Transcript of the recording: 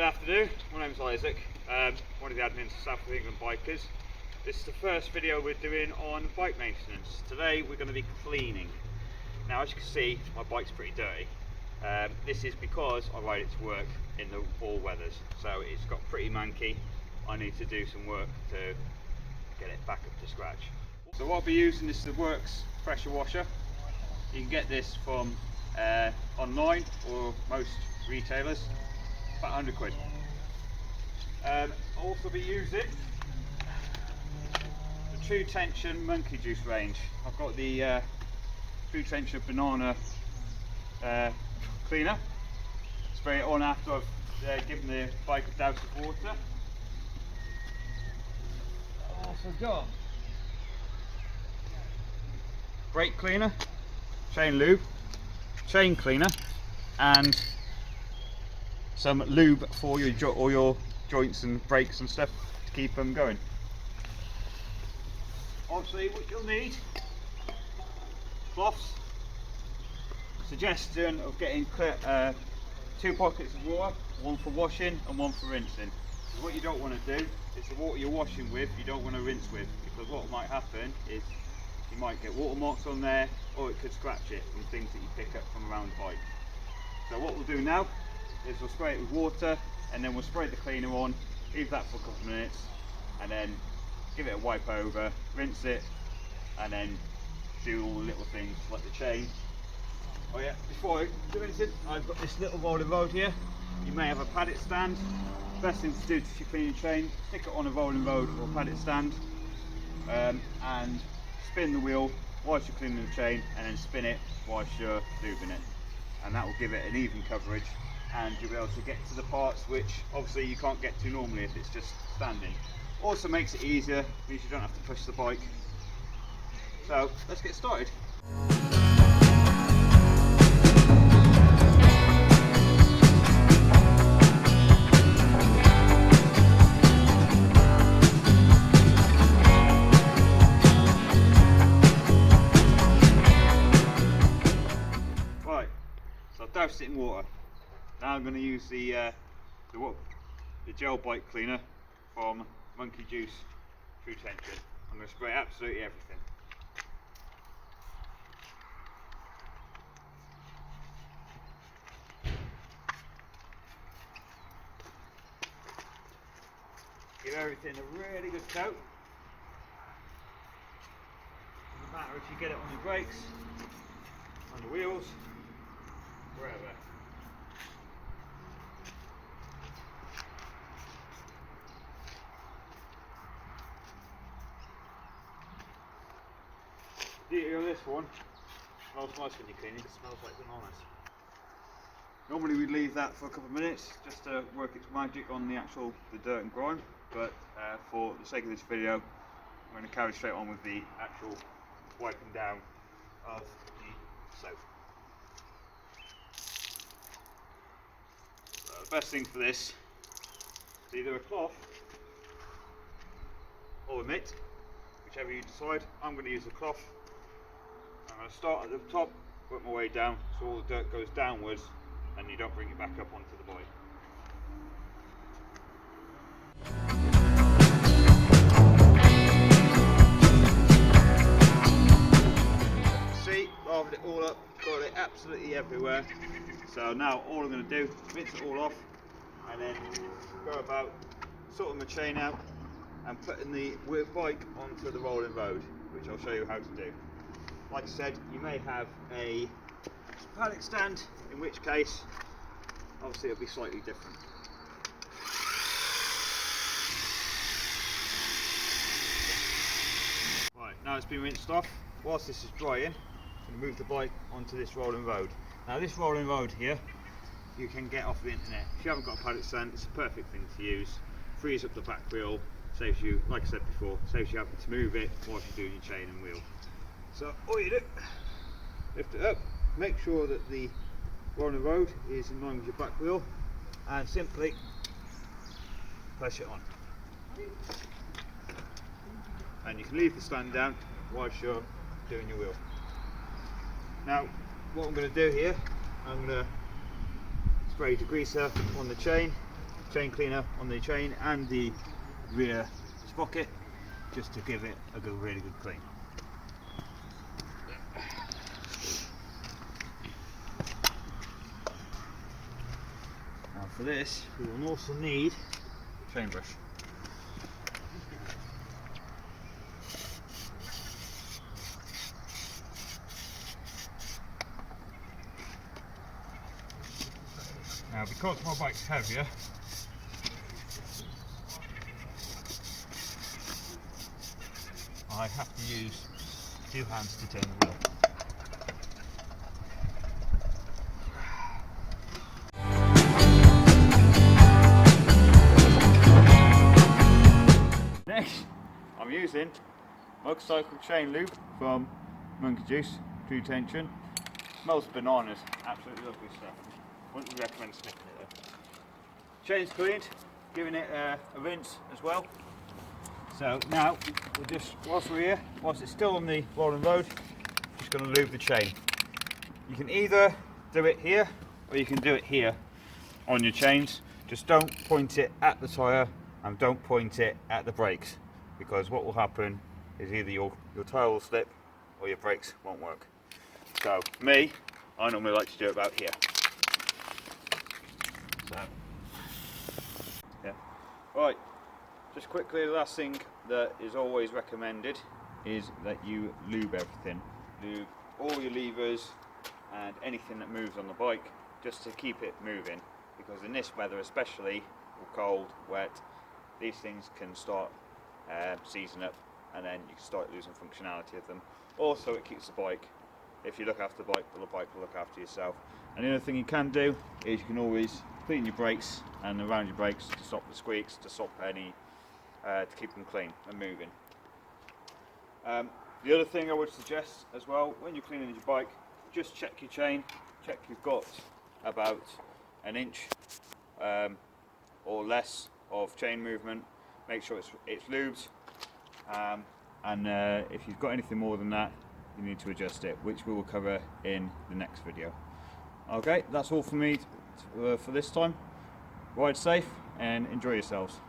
afternoon, my name is Isaac, one of the admins of South of England Bikers. This is the first video we're doing on bike maintenance. Today we're going to be cleaning. Now as you can see, my bike's pretty dirty. This is because I ride it to work in the all weathers, so it's got pretty manky. I need to do some work to get it back up to scratch. So what I'll be using is the Works pressure washer. You can get this from online or most retailers, about 100 quid. I'll also be using the True Tension Monkey Juice range. I've got the True Tension banana cleaner. Spray it on after I've given the bike a douse of water. Also got brake cleaner, chain lube, chain cleaner, and some lube for all your joints and brakes and stuff to keep them going. Obviously what you'll need: cloths. Suggestion of getting 2 pockets of water, one for washing and one for rinsing. So what you don't want to do is the water you're washing with, you don't want to rinse with, because what might happen is you might get water marks on there, or it could scratch it from things that you pick up from around the bike. So what we'll do now is we'll spray it with water, and then we'll spray the cleaner on, leave that for a couple of minutes, and then give it a wipe over, rinse it, and then do all the little things like the chain. Oh yeah, before I do anything, I've got this little rolling road here. You may have a paddock stand. Best thing to do to clean your chain, stick it on a rolling road or paddock stand, and spin the wheel whilst you're cleaning the chain, and then spin it whilst you're lubing it, and that will give it an even coverage, and you'll be able to get to the parts which obviously you can't get to normally if it's just standing. Also makes it easier, means you don't have to push the bike. So let's get started. Doused it in water. Now I'm going to use the gel bike cleaner from Monkey Juice True Tension. I'm going to spray absolutely everything. Give everything a really good coat. Doesn't matter if you get it on your brakes, on the wheels, wherever. The beauty of this one, smells nice when you clean it, it smells like bananas. Normally we'd leave that for a couple of minutes just to work its magic on the dirt and grime, but for the sake of this video I'm going to carry straight on with the actual wiping down of the soap. The best thing for this is either a cloth or a mitt, whichever you decide. I'm going to use a cloth. I'm going to start at the top, work my way down so all the dirt goes downwards and you don't bring it back up onto the bike. See, lathered it all up, got it absolutely everywhere. So now all I'm going to do is rinse it all off, and then go about sorting my chain out and putting the bike onto the rolling road, which I'll show you how to do. Like I said, you may have a paddock stand, in which case obviously it'll be slightly different. Right, now it's been rinsed off. Whilst this is drying, I'm going to move the bike onto this rolling road. Now this rolling road here, you can get off the internet. If you haven't got a paddock stand, it's a perfect thing to use. Frees up the back wheel, saves you, like I said before, saves you having to move it whilst you're doing your chain and wheel. So all you do, lift it up, make sure that the rolling road is in line with your back wheel, and simply push it on. And you can leave the stand down whilst you're doing your wheel. Now what I'm going to do here, I'm going to spray degreaser on the chain chain cleaner on the chain and the rear sprocket, just to give it a really good clean. Now for this, we will also need a chain brush. Now because my bike's heavier, I have to use 2 hands to turn the wheel. Next, I'm using motorcycle chain lube from Monkey Juice, True Tension. Smells bananas, absolutely lovely stuff. Wouldn't recommend sniffing it though. Chain's cleaned, giving it a rinse as well. So now, we'll just, whilst we're here, whilst it's still on the rolling road, just going to lube the chain. You can either do it here, or you can do it here on your chains. Just don't point it at the tyre, and don't point it at the brakes, because what will happen is either your tyre will slip, or your brakes won't work. So, me, I normally like to do it about here. So, yeah. Right. Just quickly, the last thing that is always recommended is that you lube everything. Lube all your levers and anything that moves on the bike, just to keep it moving, because in this weather especially, cold, wet, these things can start seizing up, and then you can start losing functionality of them. Also, it keeps the bike, if you look after the bike will look after yourself. And the other thing you can do is you can always clean your brakes and around your brakes to stop the squeaks, to stop any to keep them clean and moving. The other thing I would suggest as well, when you're cleaning your bike, just check your chain, check you've got about an inch or less of chain movement, make sure it's lubed, and if you've got anything more than that, you need to adjust it, which we will cover in the next video. Okay, that's all for me for this time. Ride safe and enjoy yourselves.